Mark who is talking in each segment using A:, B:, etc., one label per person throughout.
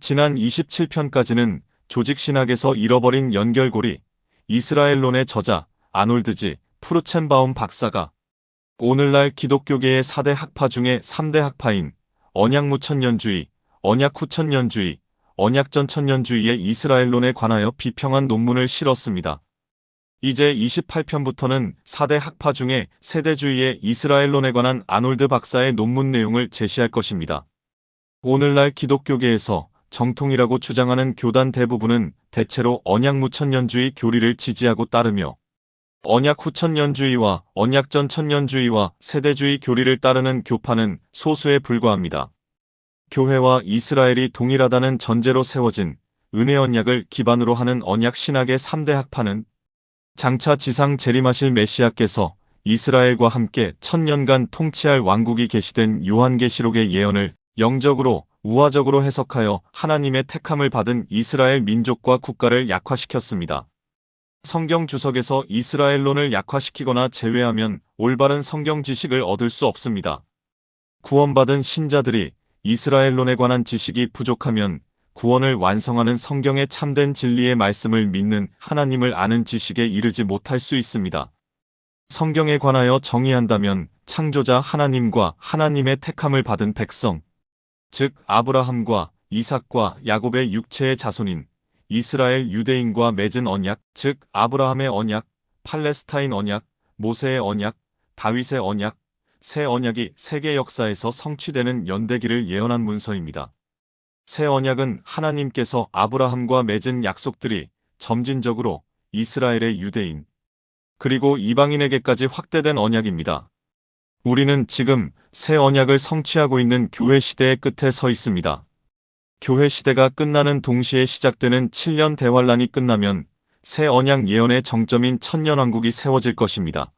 A: 지난 27편까지는 조직신학에서 잃어버린 연결고리, 이스라엘론의 저자 아놀드 G. 프루첸바움 박사가 오늘날 기독교계의 4대 학파 중에 3대 학파인 언약무천년주의, 언약후천년주의, 언약전천년주의의 이스라엘론에 관하여 비평한 논문을 실었습니다. 이제 28편부터는 4대 학파 중에 세대주의의 이스라엘론에 관한 아놀드 박사의 논문 내용을 제시할 것입니다. 오늘날 기독교계에서 정통이라고 주장하는 교단 대부분은 대체로 언약무천년주의 교리를 지지하고 따르며 언약후천년주의와 언약전천년주의와 세대주의 교리를 따르는 교파는 소수에 불과합니다. 교회와 이스라엘이 동일하다는 전제로 세워진 은혜 언약을 기반으로 하는 언약 신학의 3대 학파는 장차 지상 재림하실 메시아께서 이스라엘과 함께 1000년간 통치할 왕국이 계시된 요한계시록의 예언을 영적으로 우화적으로 해석하여 하나님의 택함을 받은 이스라엘 민족과 국가를 약화시켰습니다. 성경 주석에서 이스라엘론을 약화시키거나 제외하면 올바른 성경 지식을 얻을 수 없습니다. 구원받은 신자들이 이스라엘론에 관한 지식이 부족하면 구원을 완성하는 성경의 참된 진리의 말씀을 믿는 하나님을 아는 지식에 이르지 못할 수 있습니다. 성경에 관하여 정의한다면 창조자 하나님과 하나님의 택함을 받은 백성, 즉 아브라함과 이삭과 야곱의 육체의 자손인 이스라엘 유대인과 맺은 언약, 즉 아브라함의 언약, 팔레스타인 언약, 모세의 언약, 다윗의 언약, 새 언약이 세계 역사에서 성취되는 연대기를 예언한 문서입니다. 새 언약은 하나님께서 아브라함과 맺은 약속들이 점진적으로 이스라엘의 유대인, 그리고 이방인에게까지 확대된 언약입니다. 우리는 지금 새 언약을 성취하고 있는 교회 시대의 끝에 서 있습니다. 교회 시대가 끝나는 동시에 시작되는 7년 대환란이 끝나면 새 언약 예언의 정점인 천년왕국이 세워질 것입니다.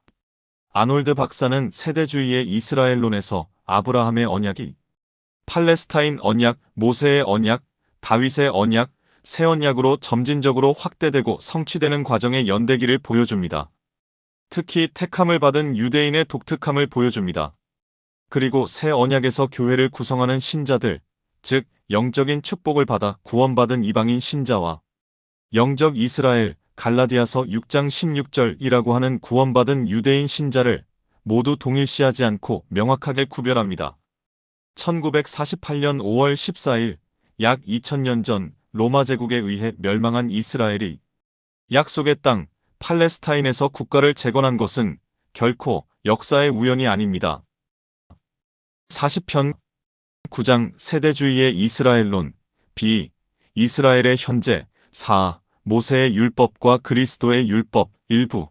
A: 아놀드 박사는 세대주의의 이스라엘론에서 아브라함의 언약이 팔레스타인 언약, 모세의 언약, 다윗의 언약, 새 언약으로 점진적으로 확대되고 성취되는 과정의 연대기를 보여줍니다. 특히 택함을 받은 유대인의 독특함을 보여줍니다. 그리고 새 언약에서 교회를 구성하는 신자들, 즉 영적인 축복을 받아 구원받은 이방인 신자와 영적 이스라엘, 갈라디아서 6장 16절이라고 하는 구원받은 유대인 신자를 모두 동일시하지 않고 명확하게 구별합니다. 1948년 5월 14일, 약 2000년 전 로마 제국에 의해 멸망한 이스라엘이 약속의 땅 팔레스타인에서 국가를 재건한 것은 결코 역사의 우연이 아닙니다. 40편 9장 세대주의의 이스라엘론 B. 이스라엘의 현재 4. 모세의 율법과 그리스도의 율법 일부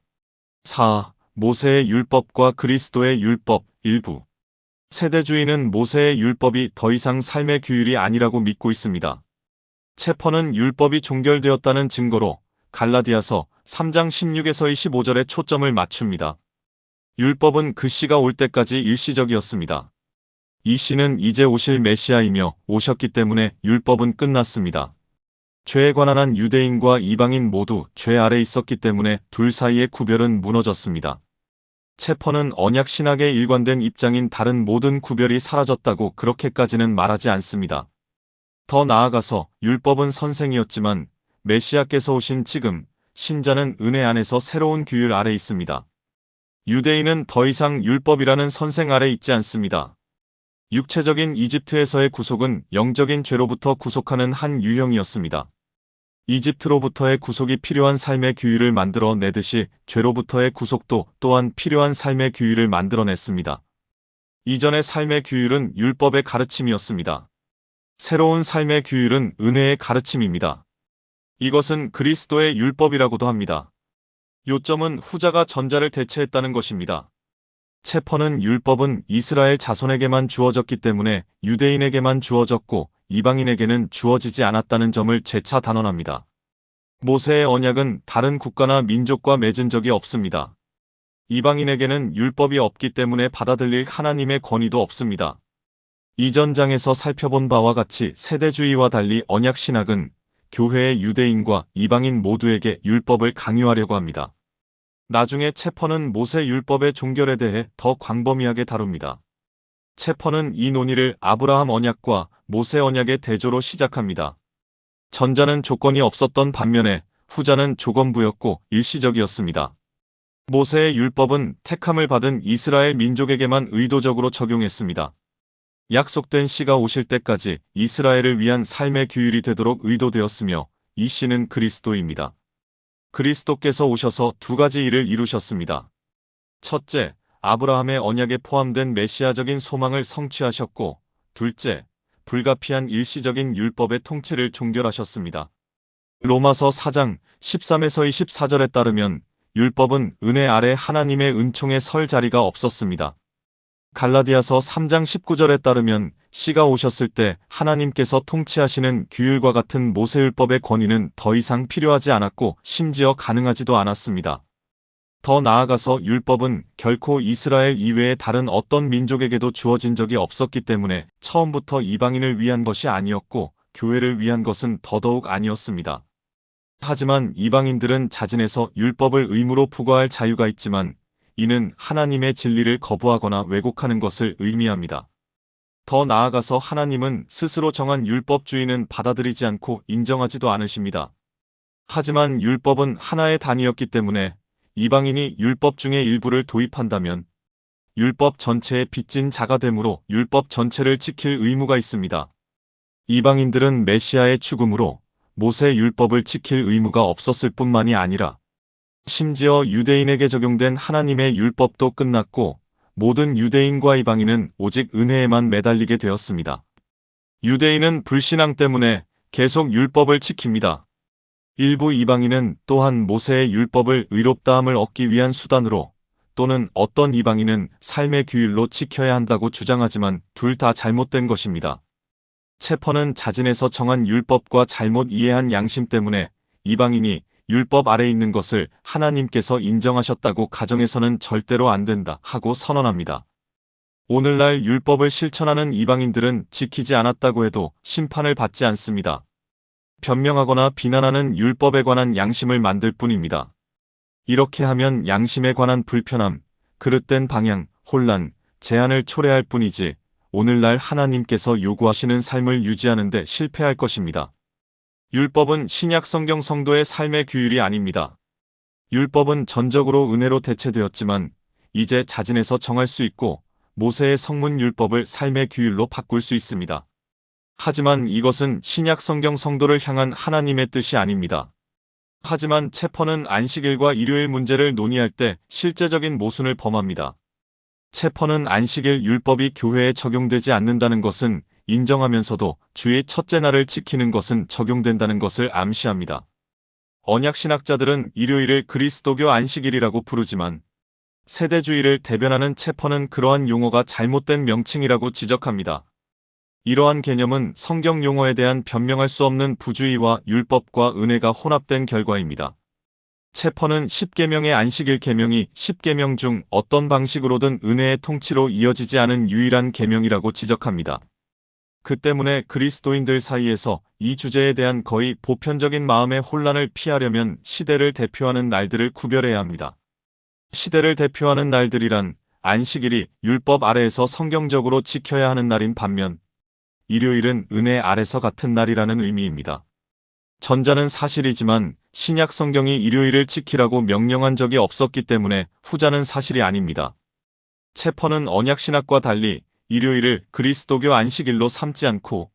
A: 4. 모세의 율법과 그리스도의 율법 일부 세대주의는 모세의 율법이 더 이상 삶의 규율이 아니라고 믿고 있습니다. 체퍼는 율법이 종결되었다는 증거로 갈라디아서 3장 16에서 25절에 초점을 맞춥니다. 율법은 그 시가 올 때까지 일시적이었습니다. 이 시는 이제 오실 메시아이며 오셨기 때문에 율법은 끝났습니다. 죄에 관한 한 유대인과 이방인 모두 죄 아래 있었기 때문에 둘 사이의 구별은 무너졌습니다. 체퍼는 언약 신학에 일관된 입장인 다른 모든 구별이 사라졌다고 그렇게까지는 말하지 않습니다. 더 나아가서 율법은 선생이었지만 메시아께서 오신 지금 신자는 은혜 안에서 새로운 규율 아래 있습니다. 유대인은 더 이상 율법이라는 선생 아래 있지 않습니다. 육체적인 이집트에서의 구속은 영적인 죄로부터 구속하는 한 유형이었습니다. 이집트로부터의 구속이 필요한 삶의 규율을 만들어 내듯이 죄로부터의 구속도 또한 필요한 삶의 규율을 만들어냈습니다. 이전의 삶의 규율은 율법의 가르침이었습니다. 새로운 삶의 규율은 은혜의 가르침입니다. 이것은 그리스도의 율법이라고도 합니다. 요점은 후자가 전자를 대체했다는 것입니다. 체퍼는 율법은 이스라엘 자손에게만 주어졌기 때문에 유대인에게만 주어졌고 이방인에게는 주어지지 않았다는 점을 재차 단언합니다. 모세의 언약은 다른 국가나 민족과 맺은 적이 없습니다. 이방인에게는 율법이 없기 때문에 받아들일 하나님의 권위도 없습니다. 이전 장에서 살펴본 바와 같이 세대주의와 달리 언약신학은 교회의 유대인과 이방인 모두에게 율법을 강요하려고 합니다. 나중에 체퍼는 모세 율법의 종결에 대해 더 광범위하게 다룹니다. 체퍼는 이 논의를 아브라함 언약과 모세 언약의 대조로 시작합니다. 전자는 조건이 없었던 반면에 후자는 조건부였고 일시적이었습니다. 모세의 율법은 택함을 받은 이스라엘 민족에게만 의도적으로 적용했습니다. 약속된 씨가 오실 때까지 이스라엘을 위한 삶의 규율이 되도록 의도되었으며 이 씨는 그리스도입니다. 그리스도께서 오셔서 두 가지 일을 이루셨습니다. 첫째, 아브라함의 언약에 포함된 메시아적인 소망을 성취하셨고, 둘째, 불가피한 일시적인 율법의 통치를 종결하셨습니다. 로마서 4장 13에서 24절에 따르면 율법은 은혜 아래 하나님의 은총에 설 자리가 없었습니다. 갈라디아서 3장 19절에 따르면 씨가 오셨을 때 하나님께서 통치하시는 규율과 같은 모세율법의 권위는 더 이상 필요하지 않았고 심지어 가능하지도 않았습니다. 더 나아가서 율법은 결코 이스라엘 이외의 다른 어떤 민족에게도 주어진 적이 없었기 때문에 처음부터 이방인을 위한 것이 아니었고 교회를 위한 것은 더더욱 아니었습니다. 하지만 이방인들은 자진해서 율법을 의무로 부과할 자유가 있지만 이는 하나님의 진리를 거부하거나 왜곡하는 것을 의미합니다. 더 나아가서 하나님은 스스로 정한 율법주의는 받아들이지 않고 인정하지도 않으십니다. 하지만 율법은 하나의 단위였기 때문에 이방인이 율법 중의 일부를 도입한다면 율법 전체에 빚진 자가 되므로 율법 전체를 지킬 의무가 있습니다. 이방인들은 메시아의 죽음으로 모세 율법을 지킬 의무가 없었을 뿐만이 아니라 심지어 유대인에게 적용된 하나님의 율법도 끝났고 모든 유대인과 이방인은 오직 은혜에만 매달리게 되었습니다. 유대인은 불신앙 때문에 계속 율법을 지킵니다. 일부 이방인은 또한 모세의 율법을 의롭다함을 얻기 위한 수단으로 또는 어떤 이방인은 삶의 규율로 지켜야 한다고 주장하지만 둘 다 잘못된 것입니다. 체퍼는 자진해서 정한 율법과 잘못 이해한 양심 때문에 이방인이 율법 아래 있는 것을 하나님께서 인정하셨다고 가정해서는 절대로 안 된다 하고 선언합니다. 오늘날 율법을 실천하는 이방인들은 지키지 않았다고 해도 심판을 받지 않습니다. 변명하거나 비난하는 율법에 관한 양심을 만들 뿐입니다. 이렇게 하면 양심에 관한 불편함, 그릇된 방향, 혼란, 제한을 초래할 뿐이지 오늘날 하나님께서 요구하시는 삶을 유지하는 데 실패할 것입니다. 율법은 신약 성경 성도의 삶의 규율이 아닙니다. 율법은 전적으로 은혜로 대체되었지만 이제 자진해서 정할 수 있고 모세의 성문 율법을 삶의 규율로 바꿀 수 있습니다. 하지만 이것은 신약 성경 성도를 향한 하나님의 뜻이 아닙니다. 하지만 체퍼는 안식일과 일요일 문제를 논의할 때 실제적인 모순을 범합니다. 체퍼는 안식일 율법이 교회에 적용되지 않는다는 것은 인정하면서도 주의 첫째 날을 지키는 것은 적용된다는 것을 암시합니다. 언약신학자들은 일요일을 그리스도교 안식일이라고 부르지만 세대주의를 대변하는 체퍼는 그러한 용어가 잘못된 명칭이라고 지적합니다. 이러한 개념은 성경 용어에 대한 변명할 수 없는 부주의와 율법과 은혜가 혼합된 결과입니다. 체퍼는 10계명의 안식일 계명이 10계명 중 어떤 방식으로든 은혜의 통치로 이어지지 않은 유일한 계명이라고 지적합니다. 그 때문에 그리스도인들 사이에서 이 주제에 대한 거의 보편적인 마음의 혼란을 피하려면 시대를 대표하는 날들을 구별해야 합니다. 시대를 대표하는 날들이란 안식일이 율법 아래에서 성경적으로 지켜야 하는 날인 반면 일요일은 은혜 아래서 같은 날이라는 의미입니다. 전자는 사실이지만 신약 성경이 일요일을 지키라고 명령한 적이 없었기 때문에 후자는 사실이 아닙니다. 체퍼는 언약신학과 달리 일요일을 그리스도교 안식일로 삼지 않고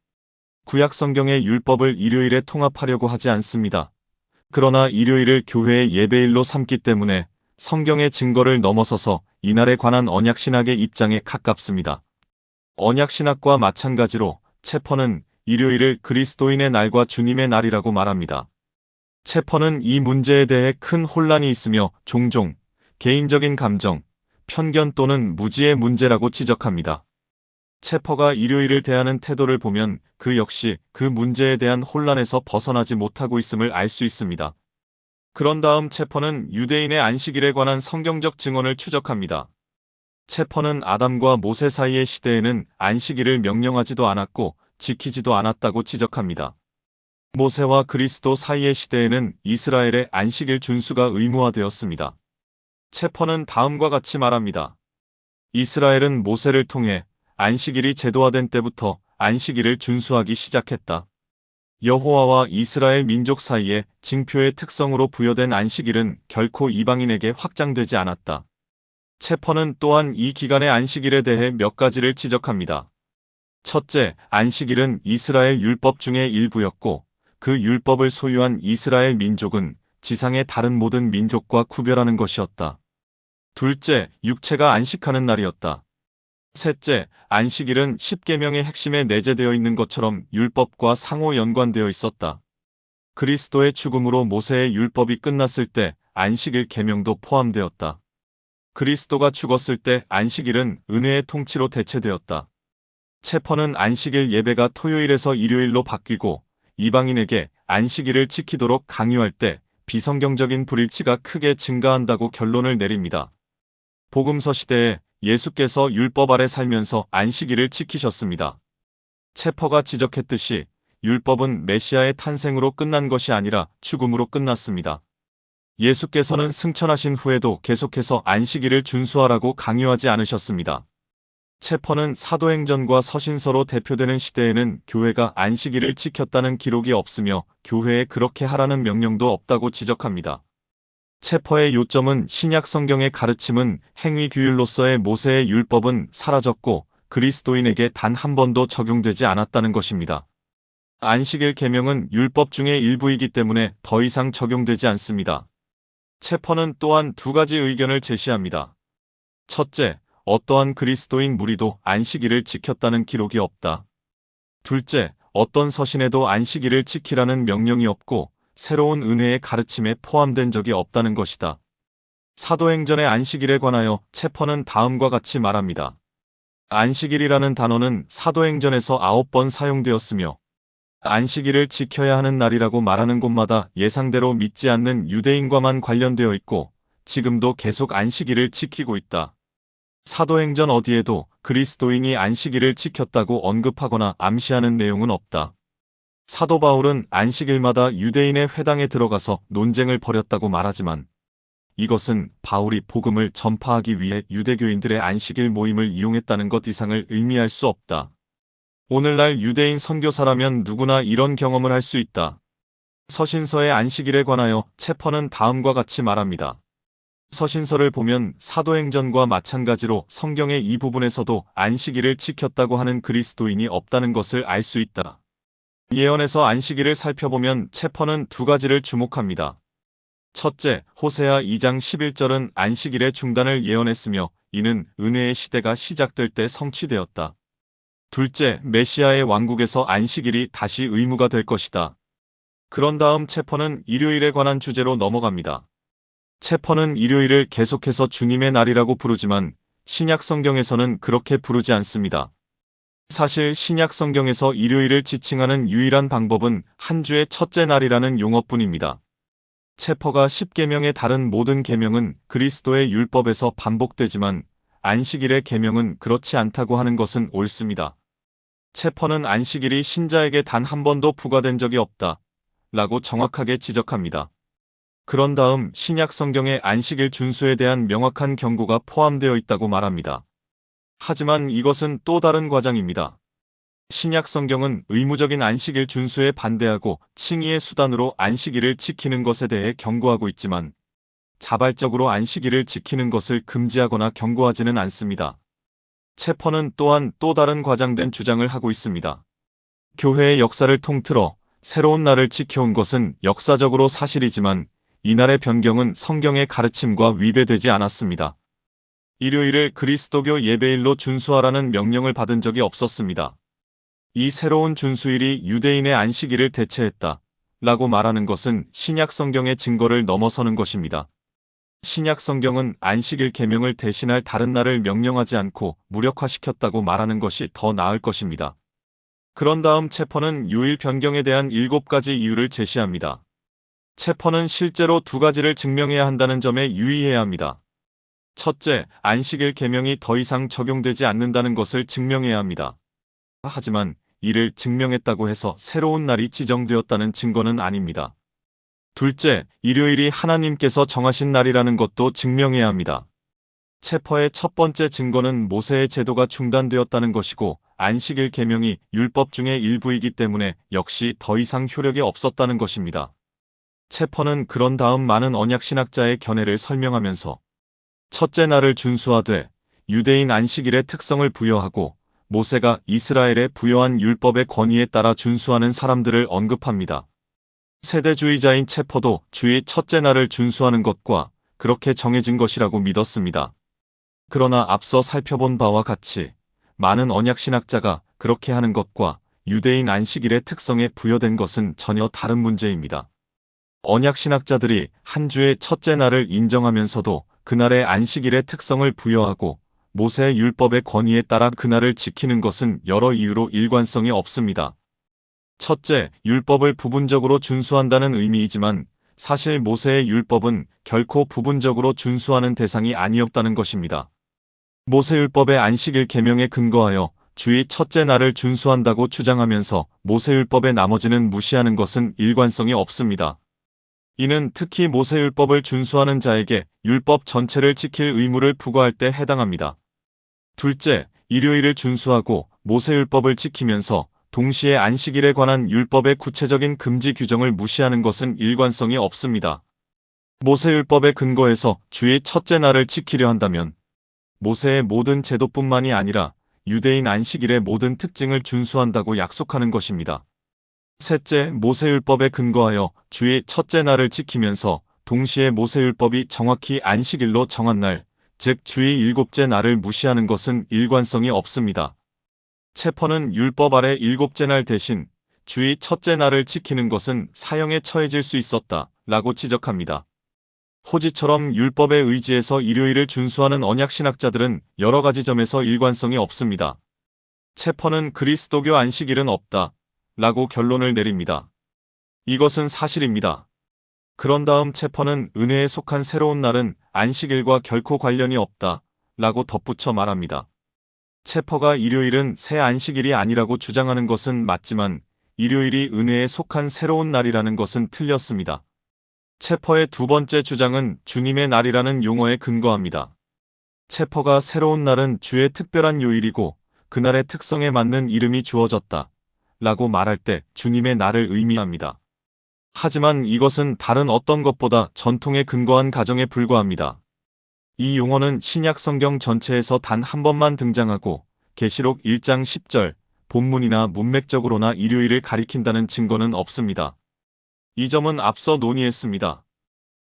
A: 구약 성경의 율법을 일요일에 통합하려고 하지 않습니다. 그러나 일요일을 교회의 예배일로 삼기 때문에 성경의 증거를 넘어서서 이날에 관한 언약신학의 입장에 가깝습니다. 언약신학과 마찬가지로 체퍼는 일요일을 그리스도인의 날과 주님의 날이라고 말합니다. 체퍼는 이 문제에 대해 큰 혼란이 있으며 종종 개인적인 감정, 편견 또는 무지의 문제라고 지적합니다. 체퍼가 일요일을 대하는 태도를 보면 그 역시 그 문제에 대한 혼란에서 벗어나지 못하고 있음을 알 수 있습니다. 그런 다음 체퍼는 유대인의 안식일에 관한 성경적 증언을 추적합니다. 체퍼는 아담과 모세 사이의 시대에는 안식일을 명령하지도 않았고 지키지도 않았다고 지적합니다. 모세와 그리스도 사이의 시대에는 이스라엘의 안식일 준수가 의무화되었습니다. 체퍼는 다음과 같이 말합니다. 이스라엘은 모세를 통해 안식일이 제도화된 때부터 안식일을 준수하기 시작했다. 여호와와 이스라엘 민족 사이에 징표의 특성으로 부여된 안식일은 결코 이방인에게 확장되지 않았다. 체퍼는 또한 이 기간의 안식일에 대해 몇 가지를 지적합니다. 첫째, 안식일은 이스라엘 율법 중의 일부였고 그 율법을 소유한 이스라엘 민족은 지상의 다른 모든 민족과 구별하는 것이었다. 둘째, 육체가 안식하는 날이었다. 셋째, 안식일은 십계명의 핵심에 내재되어 있는 것처럼 율법과 상호 연관되어 있었다. 그리스도의 죽음으로 모세의 율법이 끝났을 때 안식일 계명도 포함되었다. 그리스도가 죽었을 때 안식일은 은혜의 통치로 대체되었다. 체퍼는 안식일 예배가 토요일에서 일요일로 바뀌고 이방인에게 안식일을 지키도록 강요할 때 비성경적인 불일치가 크게 증가한다고 결론을 내립니다. 복음서 시대에 예수께서 율법 아래 살면서 안식일을 지키셨습니다. 체퍼가 지적했듯이 율법은 메시아의 탄생으로 끝난 것이 아니라 죽음으로 끝났습니다. 예수께서는 승천하신 후에도 계속해서 안식일을 준수하라고 강요하지 않으셨습니다. 체퍼는 사도행전과 서신서로 대표되는 시대에는 교회가 안식일을 지켰다는 기록이 없으며 교회에 그렇게 하라는 명령도 없다고 지적합니다. 체퍼의 요점은 신약 성경의 가르침은 행위 규율로서의 모세의 율법은 사라졌고 그리스도인에게 단 한 번도 적용되지 않았다는 것입니다. 안식일 계명은 율법 중의 일부이기 때문에 더 이상 적용되지 않습니다. 체퍼는 또한 두 가지 의견을 제시합니다. 첫째, 어떠한 그리스도인 무리도 안식일을 지켰다는 기록이 없다. 둘째, 어떤 서신에도 안식일을 지키라는 명령이 없고 새로운 은혜의 가르침에 포함된 적이 없다는 것이다. 사도행전의 안식일에 관하여 체퍼는 다음과 같이 말합니다. 안식일이라는 단어는 사도행전에서 9번 사용되었으며 안식일을 지켜야 하는 날이라고 말하는 곳마다 예상대로 믿지 않는 유대인과만 관련되어 있고 지금도 계속 안식일을 지키고 있다. 사도행전 어디에도 그리스도인이 안식일을 지켰다고 언급하거나 암시하는 내용은 없다. 사도 바울은 안식일마다 유대인의 회당에 들어가서 논쟁을 벌였다고 말하지만 이것은 바울이 복음을 전파하기 위해 유대교인들의 안식일 모임을 이용했다는 것 이상을 의미할 수 없다. 오늘날 유대인 선교사라면 누구나 이런 경험을 할 수 있다. 서신서의 안식일에 관하여 체퍼는 다음과 같이 말합니다. 서신서를 보면 사도행전과 마찬가지로 성경의 이 부분에서도 안식일을 지켰다고 하는 그리스도인이 없다는 것을 알 수 있다. 예언에서 안식일을 살펴보면 체퍼는 두 가지를 주목합니다. 첫째, 호세아 2장 11절은 안식일의 중단을 예언했으며 이는 은혜의 시대가 시작될 때 성취되었다. 둘째, 메시아의 왕국에서 안식일이 다시 의무가 될 것이다. 그런 다음 체퍼는 일요일에 관한 주제로 넘어갑니다. 체퍼는 일요일을 계속해서 주님의 날이라고 부르지만 신약 성경에서는 그렇게 부르지 않습니다. 사실 신약 성경에서 일요일을 지칭하는 유일한 방법은 한 주의 첫째 날이라는 용어뿐입니다. 체퍼가 십계명의 다른 모든 계명은 그리스도의 율법에서 반복되지만 안식일의 계명은 그렇지 않다고 하는 것은 옳습니다. 체퍼는 안식일이 신자에게 단 한 번도 부과된 적이 없다 라고 정확하게 지적합니다. 그런 다음 신약 성경의 안식일 준수에 대한 명확한 경고가 포함되어 있다고 말합니다. 하지만 이것은 또 다른 과장입니다. 신약 성경은 의무적인 안식일 준수에 반대하고 칭의의 수단으로 안식일을 지키는 것에 대해 경고하고 있지만 자발적으로 안식일을 지키는 것을 금지하거나 경고하지는 않습니다. 체퍼는 또한 또 다른 과장된 주장을 하고 있습니다. 교회의 역사를 통틀어 새로운 날을 지켜온 것은 역사적으로 사실이지만 이날의 변경은 성경의 가르침과 위배되지 않았습니다. 일요일을 그리스도교 예배일로 준수하라는 명령을 받은 적이 없었습니다. 이 새로운 준수일이 유대인의 안식일을 대체했다 라고 말하는 것은 신약 성경의 증거를 넘어서는 것입니다. 신약 성경은 안식일 계명을 대신할 다른 날을 명령하지 않고 무력화시켰다고 말하는 것이 더 나을 것입니다. 그런 다음 체퍼는 요일 변경에 대한 7가지 이유를 제시합니다. 체퍼는 실제로 두 가지를 증명해야 한다는 점에 유의해야 합니다. 첫째, 안식일 계명이 더 이상 적용되지 않는다는 것을 증명해야 합니다. 하지만 이를 증명했다고 해서 새로운 날이 지정되었다는 증거는 아닙니다. 둘째, 일요일이 하나님께서 정하신 날이라는 것도 증명해야 합니다. 체퍼의 첫 번째 증거는 모세의 제도가 중단되었다는 것이고 안식일 계명이 율법 중의 일부이기 때문에 역시 더 이상 효력이 없었다는 것입니다. 체퍼는 그런 다음 많은 언약신학자의 견해를 설명하면서 첫째 날을 준수하되 유대인 안식일의 특성을 부여하고 모세가 이스라엘에 부여한 율법의 권위에 따라 준수하는 사람들을 언급합니다. 세대주의자인 체퍼도 주의 첫째 날을 준수하는 것과 그렇게 정해진 것이라고 믿었습니다. 그러나 앞서 살펴본 바와 같이 많은 언약신학자가 그렇게 하는 것과 유대인 안식일의 특성에 부여된 것은 전혀 다른 문제입니다. 언약신학자들이 한 주의 첫째 날을 인정하면서도 그날의 안식일의 특성을 부여하고 모세의 율법의 권위에 따라 그날을 지키는 것은 여러 이유로 일관성이 없습니다. 첫째, 율법을 부분적으로 준수한다는 의미이지만 사실 모세의 율법은 결코 부분적으로 준수하는 대상이 아니었다는 것입니다. 모세율법의 안식일 계명에 근거하여 주의 첫째 날을 준수한다고 주장하면서 모세율법의 나머지는 무시하는 것은 일관성이 없습니다. 이는 특히 모세율법을 준수하는 자에게 율법 전체를 지킬 의무를 부과할 때 해당합니다. 둘째, 일요일을 준수하고 모세율법을 지키면서 동시에 안식일에 관한 율법의 구체적인 금지 규정을 무시하는 것은 일관성이 없습니다. 모세율법에 근거해서 주의 첫째 날을 지키려 한다면 모세의 모든 제도뿐만이 아니라 유대인 안식일의 모든 특징을 준수한다고 약속하는 것입니다. 셋째, 모세율법에 근거하여 주의 첫째 날을 지키면서 동시에 모세율법이 정확히 안식일로 정한 날, 즉 주의 일곱째 날을 무시하는 것은 일관성이 없습니다. 체퍼는 율법 아래 일곱째 날 대신 주의 첫째 날을 지키는 것은 사형에 처해질 수 있었다 라고 지적합니다. 호지처럼 율법에 의지해서 일요일을 준수하는 언약신학자들은 여러 가지 점에서 일관성이 없습니다. 체퍼는 그리스도교 안식일은 없다 라고 결론을 내립니다. 이것은 사실입니다. 그런 다음 체퍼는 은혜에 속한 새로운 날은 안식일과 결코 관련이 없다 라고 덧붙여 말합니다. 체퍼가 일요일은 새 안식일이 아니라고 주장하는 것은 맞지만 일요일이 은혜에 속한 새로운 날이라는 것은 틀렸습니다. 체퍼의 두 번째 주장은 주님의 날이라는 용어에 근거합니다. 체퍼가 새로운 날은 주의 특별한 요일이고 그날의 특성에 맞는 이름이 주어졌다 라고 말할 때 주님의 날을 의미합니다. 하지만 이것은 다른 어떤 것보다 전통에 근거한 가정에 불과합니다. 이 용어는 신약 성경 전체에서 단 한 번만 등장하고 계시록 1장 10절 본문이나 문맥적으로나 일요일을 가리킨다는 증거는 없습니다. 이 점은 앞서 논의했습니다.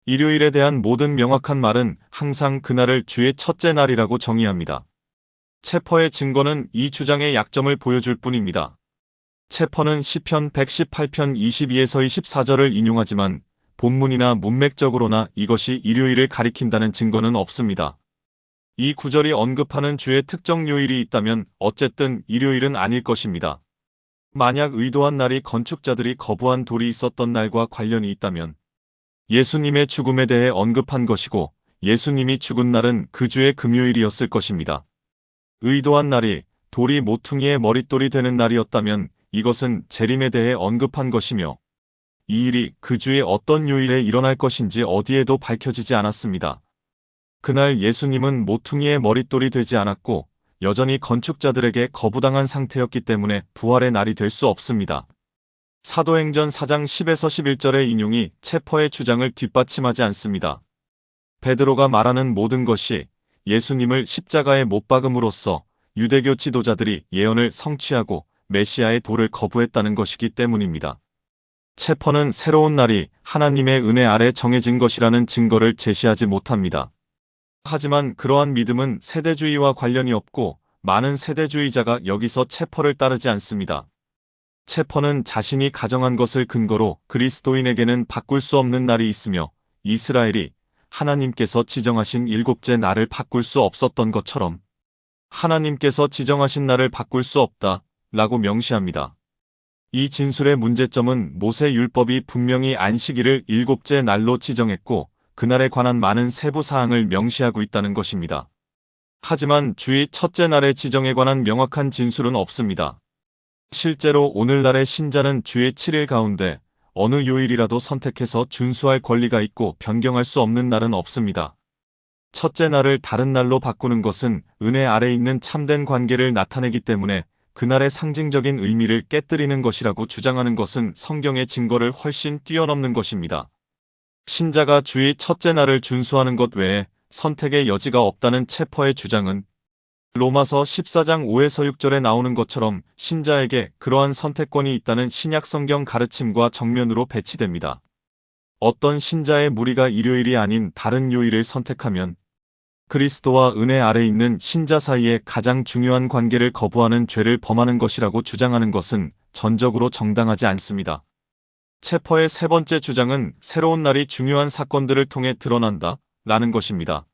A: 일요일에 대한 모든 명확한 말은 항상 그날을 주의 첫째 날이라고 정의합니다. 체퍼의 증거는 이 주장의 약점을 보여줄 뿐입니다. 체퍼는 시편 118편 22에서 24절을 인용하지만 본문이나 문맥적으로나 이것이 일요일을 가리킨다는 증거는 없습니다. 이 구절이 언급하는 주의 특정 요일이 있다면 어쨌든 일요일은 아닐 것입니다. 만약 의도한 날이 건축자들이 거부한 돌이 있었던 날과 관련이 있다면 예수님의 죽음에 대해 언급한 것이고 예수님이 죽은 날은 그 주의 금요일이었을 것입니다. 의도한 날이 돌이 모퉁이의 머릿돌이 되는 날이었다면 이것은 재림에 대해 언급한 것이며 이 일이 그 주의 어떤 요일에 일어날 것인지 어디에도 밝혀지지 않았습니다. 그날 예수님은 모퉁이의 머릿돌이 되지 않았고 여전히 건축자들에게 거부당한 상태였기 때문에 부활의 날이 될 수 없습니다. 사도행전 4장 10에서 11절의 인용이 체퍼의 주장을 뒷받침하지 않습니다. 베드로가 말하는 모든 것이 예수님을 십자가에 못 박음으로써 유대교 지도자들이 예언을 성취하고 메시아의 도를 거부했다는 것이기 때문입니다. 체퍼는 새로운 날이 하나님의 은혜 아래 정해진 것이라는 증거를 제시하지 못합니다. 하지만 그러한 믿음은 세대주의와 관련이 없고 많은 세대주의자가 여기서 체퍼를 따르지 않습니다. 체퍼는 자신이 가정한 것을 근거로 그리스도인에게는 바꿀 수 없는 날이 있으며 이스라엘이 하나님께서 지정하신 일곱째 날을 바꿀 수 없었던 것처럼 하나님께서 지정하신 날을 바꿀 수 없다 라고 명시합니다. 이 진술의 문제점은 모세 율법이 분명히 안식일을 일곱째 날로 지정했고 그날에 관한 많은 세부 사항을 명시하고 있다는 것입니다. 하지만 주의 첫째 날의 지정에 관한 명확한 진술은 없습니다. 실제로 오늘날의 신자는 주의 7일 가운데 어느 요일이라도 선택해서 준수할 권리가 있고 변경할 수 없는 날은 없습니다. 첫째 날을 다른 날로 바꾸는 것은 은혜 아래 있는 참된 관계를 나타내기 때문에 그날의 상징적인 의미를 깨뜨리는 것이라고 주장하는 것은 성경의 증거를 훨씬 뛰어넘는 것입니다. 신자가 주의 첫째 날을 준수하는 것 외에 선택의 여지가 없다는 체퍼의 주장은 로마서 14장 5에서 6절에 나오는 것처럼 신자에게 그러한 선택권이 있다는 신약 성경 가르침과 정면으로 배치됩니다. 어떤 신자의 무리가 일요일이 아닌 다른 요일을 선택하면 그리스도와 은혜 아래 있는 신자 사이에 가장 중요한 관계를 거부하는 죄를 범하는 것이라고 주장하는 것은 전적으로 정당하지 않습니다. 체퍼의 세 번째 주장은 새로운 날이 중요한 사건들을 통해 드러난다 라는 것입니다.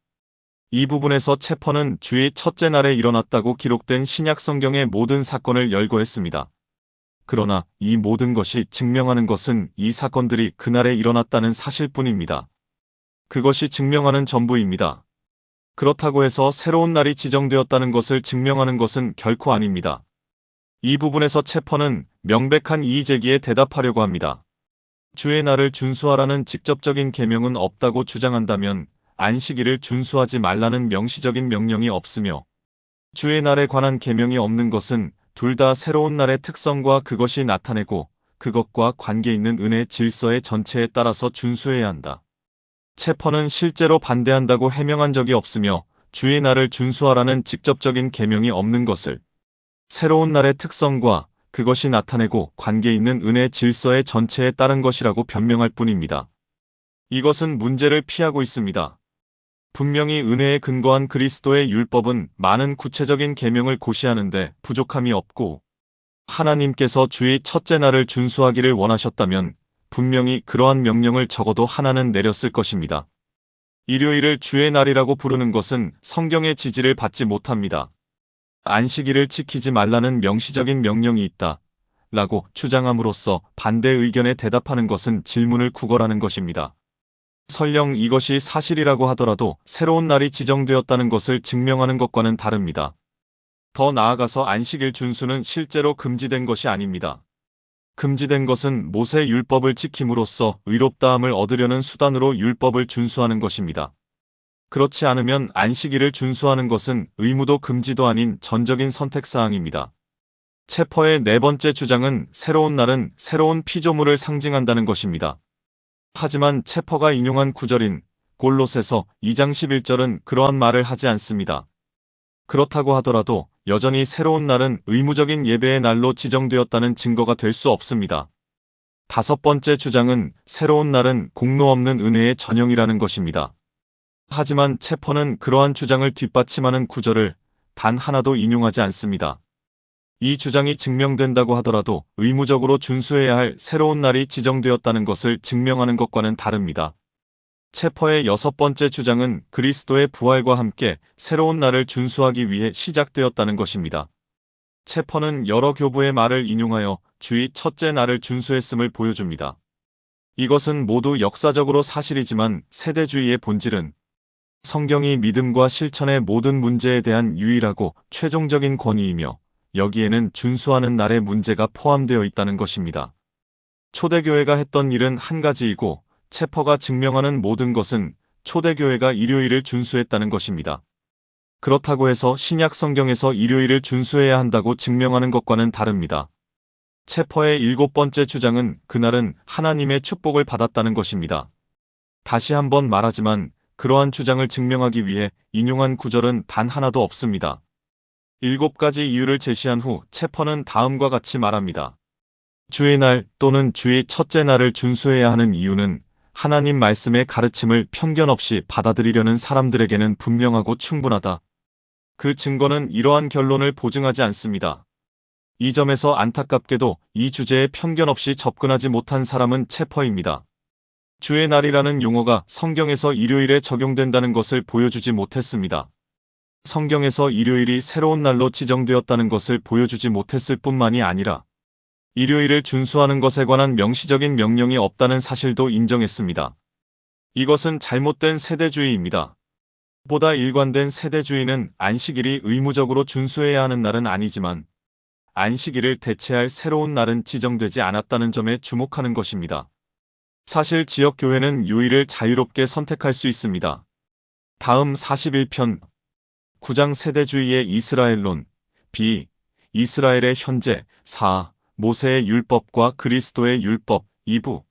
A: 이 부분에서 체퍼는 주의 첫째 날에 일어났다고 기록된 신약 성경의 모든 사건을 열거했습니다. 그러나 이 모든 것이 증명하는 것은 이 사건들이 그날에 일어났다는 사실뿐입니다. 그것이 증명하는 전부입니다. 그렇다고 해서 새로운 날이 지정되었다는 것을 증명하는 것은 결코 아닙니다. 이 부분에서 체퍼는 명백한 이의제기에 대답하려고 합니다. 주의 날을 준수하라는 직접적인 계명은 없다고 주장한다면 안식일을 준수하지 말라는 명시적인 명령이 없으며 주의 날에 관한 계명이 없는 것은 둘 다 새로운 날의 특성과 그것이 나타내고 그것과 관계 있는 은혜 질서의 전체에 따라서 준수해야 한다. 체퍼는 실제로 반대한다고 해명한 적이 없으며 주의 날을 준수하라는 직접적인 계명이 없는 것을 새로운 날의 특성과 그것이 나타내고 관계 있는 은혜 질서의 전체에 따른 것이라고 변명할 뿐입니다. 이것은 문제를 피하고 있습니다. 분명히 은혜에 근거한 그리스도의 율법은 많은 구체적인 계명을 고시하는데 부족함이 없고 하나님께서 주의 첫째 날을 준수하기를 원하셨다면 분명히 그러한 명령을 적어도 하나는 내렸을 것입니다. 일요일을 주의 날이라고 부르는 것은 성경의 지지를 받지 못합니다. 안식일을 지키지 말라는 명시적인 명령이 있다 라고 주장함으로써 반대 의견에 대답하는 것은 질문을 구걸하는 것입니다. 설령 이것이 사실이라고 하더라도 새로운 날이 지정되었다는 것을 증명하는 것과는 다릅니다. 더 나아가서 안식일 준수는 실제로 금지된 것이 아닙니다. 금지된 것은 모세 율법을 지킴으로써 의롭다함을 얻으려는 수단으로 율법을 준수하는 것입니다. 그렇지 않으면 안식일을 준수하는 것은 의무도 금지도 아닌 전적인 선택사항입니다. 체퍼의 네 번째 주장은 새로운 날은 새로운 피조물을 상징한다는 것입니다. 하지만 체퍼가 인용한 구절인 골로새서 2장 11절은 그러한 말을 하지 않습니다. 그렇다고 하더라도 여전히 새로운 날은 의무적인 예배의 날로 지정되었다는 증거가 될 수 없습니다. 다섯 번째 주장은 새로운 날은 공로 없는 은혜의 전형이라는 것입니다. 하지만 체퍼는 그러한 주장을 뒷받침하는 구절을 단 하나도 인용하지 않습니다. 이 주장이 증명된다고 하더라도 의무적으로 준수해야 할 새로운 날이 지정되었다는 것을 증명하는 것과는 다릅니다. 체퍼의 여섯 번째 주장은 그리스도의 부활과 함께 새로운 날을 준수하기 위해 시작되었다는 것입니다. 체퍼는 여러 교부의 말을 인용하여 주의 첫째 날을 준수했음을 보여줍니다. 이것은 모두 역사적으로 사실이지만 세대주의의 본질은 성경이 믿음과 실천의 모든 문제에 대한 유일하고 최종적인 권위이며 여기에는 준수하는 날의 문제가 포함되어 있다는 것입니다. 초대교회가 했던 일은 한 가지이고 체퍼가 증명하는 모든 것은 초대교회가 일요일을 준수했다는 것입니다. 그렇다고 해서 신약 성경에서 일요일을 준수해야 한다고 증명하는 것과는 다릅니다. 체퍼의 일곱 번째 주장은 그날은 하나님의 축복을 받았다는 것입니다. 다시 한번 말하지만 그러한 주장을 증명하기 위해 인용한 구절은 단 하나도 없습니다. 7가지 이유를 제시한 후 체퍼는 다음과 같이 말합니다. 주의 날 또는 주의 첫째 날을 준수해야 하는 이유는 하나님 말씀의 가르침을 편견 없이 받아들이려는 사람들에게는 분명하고 충분하다. 그 증거는 이러한 결론을 보증하지 않습니다. 이 점에서 안타깝게도 이 주제에 편견 없이 접근하지 못한 사람은 체퍼입니다. 주의 날이라는 용어가 성경에서 일요일에 적용된다는 것을 보여주지 못했습니다. 성경에서 일요일이 새로운 날로 지정되었다는 것을 보여주지 못했을 뿐만이 아니라 일요일을 준수하는 것에 관한 명시적인 명령이 없다는 사실도 인정했습니다. 이것은 잘못된 세대주의입니다. 보다 일관된 세대주의는 안식일이 의무적으로 준수해야 하는 날은 아니지만 안식일을 대체할 새로운 날은 지정되지 않았다는 점에 주목하는 것입니다. 사실 지역교회는 요일을 자유롭게 선택할 수 있습니다. 다음 41편 9장 세대주의의 이스라엘론 B 이스라엘의 현재 4. 모세의 율법과 그리스도의 율법 2부